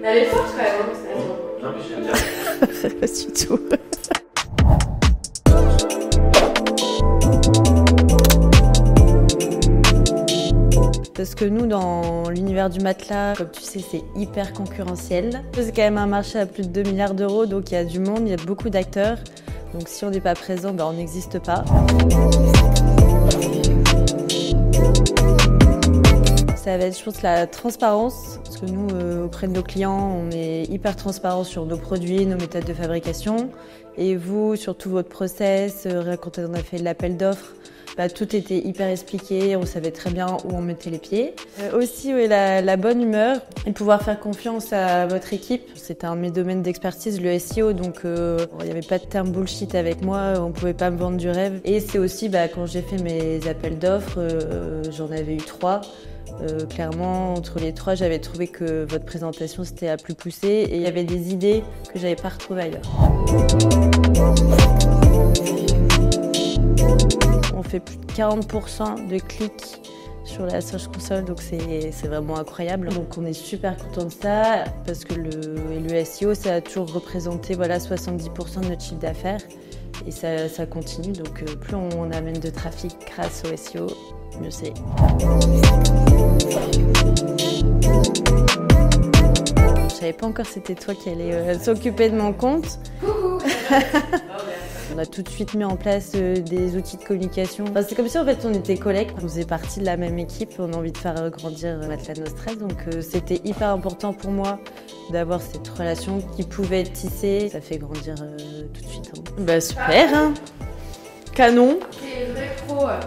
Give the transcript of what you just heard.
Elle est forte quand même, hein, cette maison. Non mais j'aime bien. Pas du tout. Parce que nous, dans l'univers du matelas, comme tu sais, c'est hyper concurrentiel. C'est quand même un marché à plus de 2 milliards d'euros, donc il y a du monde, il y a beaucoup d'acteurs. Donc si on n'est pas présent, on n'existe pas. Ça va être, je pense, la transparence. Parce que nous, auprès de nos clients, on est hyper transparent sur nos produits, nos méthodes de fabrication. Et vous, sur tout votre process, quand on a fait l'appel d'offres, tout était hyper expliqué, on savait très bien où on mettait les pieds. Aussi, oui, la bonne humeur et pouvoir faire confiance à votre équipe. C'était un de mes domaines d'expertise, le SEO, donc il n'y avait pas de terme bullshit avec moi, on ne pouvait pas me vendre du rêve. Et c'est aussi, quand j'ai fait mes appels d'offres, j'en avais eu 3. Clairement, entre les 3, j'avais trouvé que votre présentation c'était la plus poussée et il y avait des idées que j'avais pas retrouvées ailleurs. On fait plus de 40% de clics sur la Search Console, donc c'est vraiment incroyable. Donc on est super content de ça parce que le SEO, ça a toujours représenté 70% de notre chiffre d'affaires et ça continue. Donc plus on amène de trafic grâce au SEO, mieux c'est. Je savais pas encore c'était toi qui allais s'occuper de mon compte. On a tout de suite mis en place des outils de communication. C'est comme si en fait on était collègues, on faisait partie de la même équipe, on a envie de faire grandir Matelas No Stress, donc c'était hyper important pour moi d'avoir cette relation qui pouvait être tissée. Ça fait grandir tout de suite. Hein. Super, hein. Canon. T'es vrai pro. Ouais.